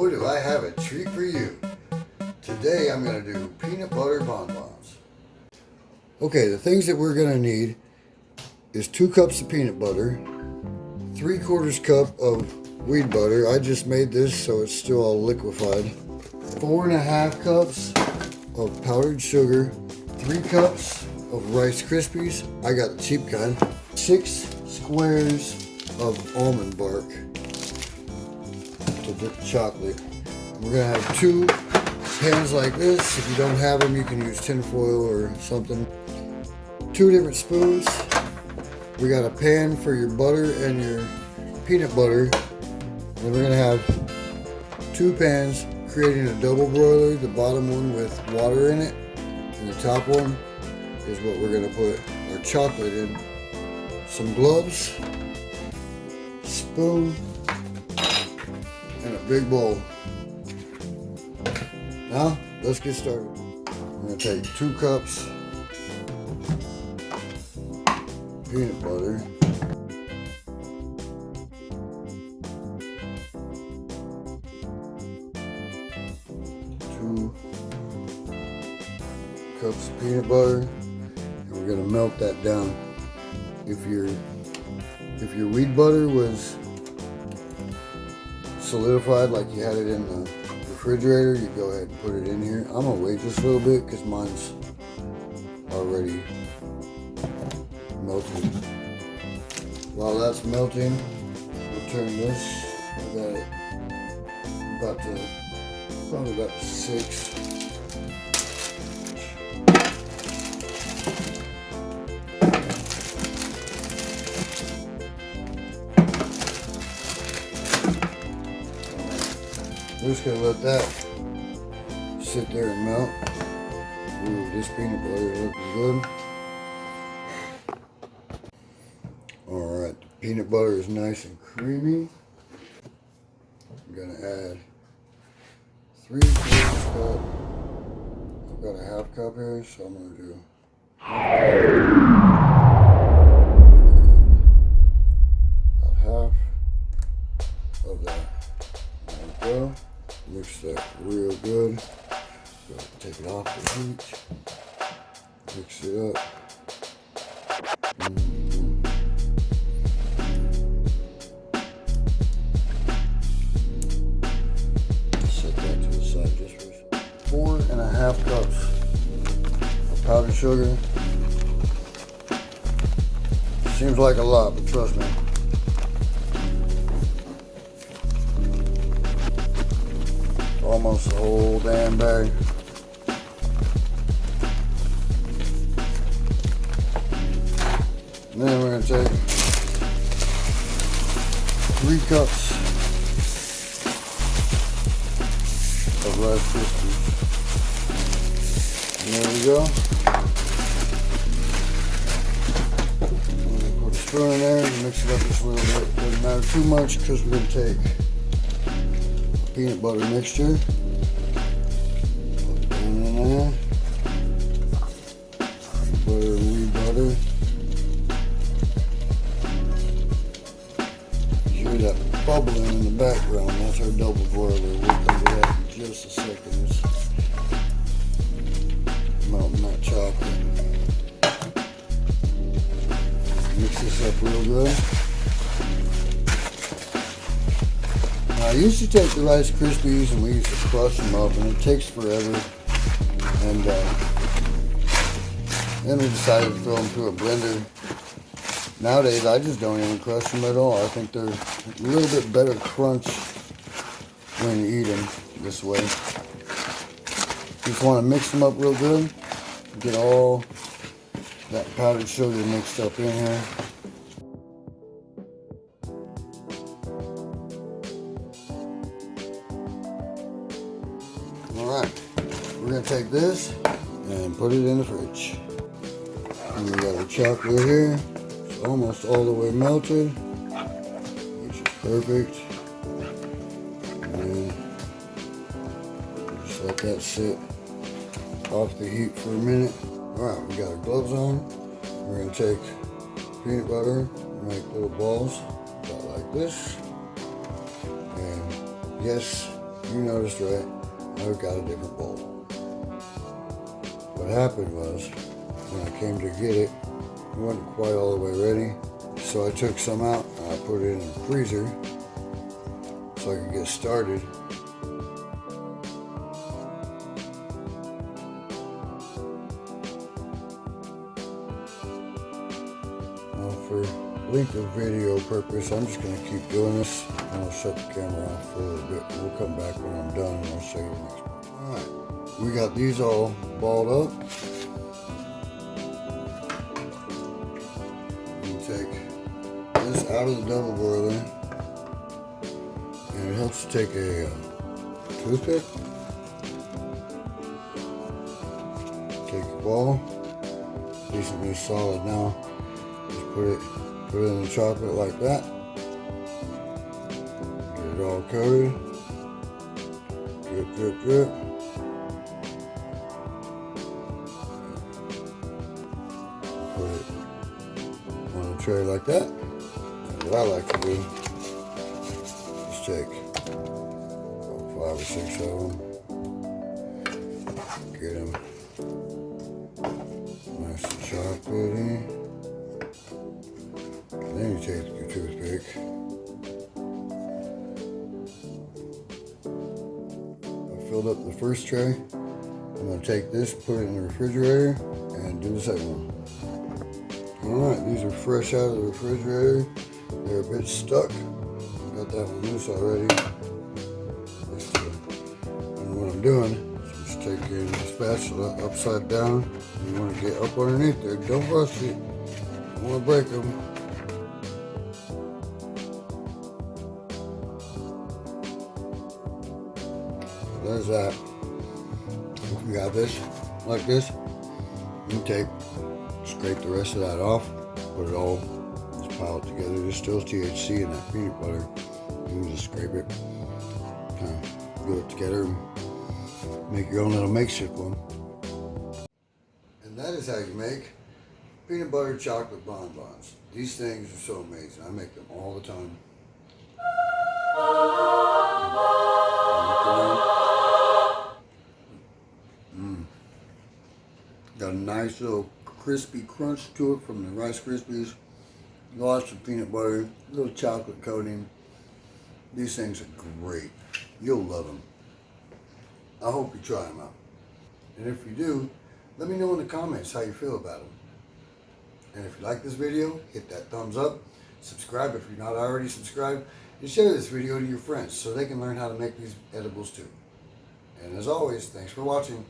boy, do I have a treat for you. Today I'm going to do peanut butter bonbons. Okay, the things that we're going to need is 2 cups of peanut butter, 3/4 cup of wheat butter. I just made this so it's still all liquefied. 4.5 cups of powdered sugar, 3 cups of Rice Krispies. I got the cheap kind. 6 squares of almond bark to dip chocolate. We're gonna have 2 pans like this. If you don't have them, you can use tin foil or something. 2 different spoons. We got a pan for your butter and your peanut butter. And we're gonna have 2 pans creating a double broiler. The bottom one with water in it, and the top one is what we're gonna put our chocolate in. Some gloves, spoon, and a big bowl. Now, let's get started. I'm gonna take 2 cups peanut butter, 2 cups of peanut butter, and we're gonna melt that down. If your wheat butter was solidified like you had it in the refrigerator, you go ahead and put it in here. I'm gonna wait just a little bit because mine's already melted. While that's melting, we'll turn this. I got it probably about 6. We're just gonna let that sit there and melt. Ooh, this peanut butter looking good. Alright, the peanut butter is nice and creamy. I'm gonna add 3/4 cup. I've got a 1/2 cup here, so I'm gonna do about half of that. There we go. Mix that real good. Go take it off the heat. Mix it up. Set that to the side just for a second. 4.5 cups of powdered sugar. Seems like a lot, but trust me. Almost the whole damn bag. And then we're going to take 3 cups of Rice Krispies. And there we go. Put a spoon in there and mix it up just a little bit. Doesn't matter too much because we're going to take peanut butter mixture. Put it down in there. Butter and wheat butter. You hear that bubbling in the background. That's our double boiler. We'll come to that in just a second. It's melting that chocolate. Mix this up real good. I used to take the Rice Krispies and we used to crush them up, and it takes forever. And then we decided to throw them through a blender. Nowadays, I just don't even crush them at all. I think they're a little bit better crunch when you eat them this way. Just want to mix them up real good. Get all that powdered sugar mixed up in here. Alright, we're going to take this and put it in the fridge. And we got our chocolate here. It's almost all the way melted, which is perfect. And just let that sit off the heat for a minute. Alright, we got our gloves on. We're going to take peanut butter, make little balls about like this. And yes, you noticed right, I've got a different bowl. What happened was, when I came to get it, it wasn't quite all the way ready. So I took some out and I put it in the freezer so I could get started. Now for length of video purpose, I'm just going to keep doing this. And I'll shut the camera off for a little bit. We'll come back when I'm done and I'll show you the next one. Alright, we got these all balled up. You take this out of the double boiler, and it helps to take a toothpick, take the ball, decently solid now, just put it in the chocolate like that, get it all coated, drip, drip, drip. Put it on a tray like that. What I like to do is take about 5 or 6 of them, get them nice and chocolatey, and then you take your toothpick. I filled up the first tray. I'm going to take this, put it in the refrigerator, and do the second one. Alright, these are fresh out of the refrigerator. They're a bit stuck. Got that one loose already. And what I'm doing is just taking the spatula upside down. You want to get up underneath there. Don't rush it. Don't want to break them. So there's that. If we got this like this, you scrape the rest of that off, put it all, just pile it together. There's still THC in that peanut butter. You can just scrape it, kind of glue it together, and make your own little makeshift one. And that is how you make peanut butter chocolate bonbons. These things are so amazing. I make them all the time. Got a nice little crispy crunch to it from the Rice Krispies. Lots of peanut butter, a little chocolate coating. These things are great. You'll love them. I hope you try them out. And if you do, let me know in the comments how you feel about them. And if you like this video, hit that thumbs up. Subscribe if you're not already subscribed. And share this video to your friends so they can learn how to make these edibles too. And as always, thanks for watching.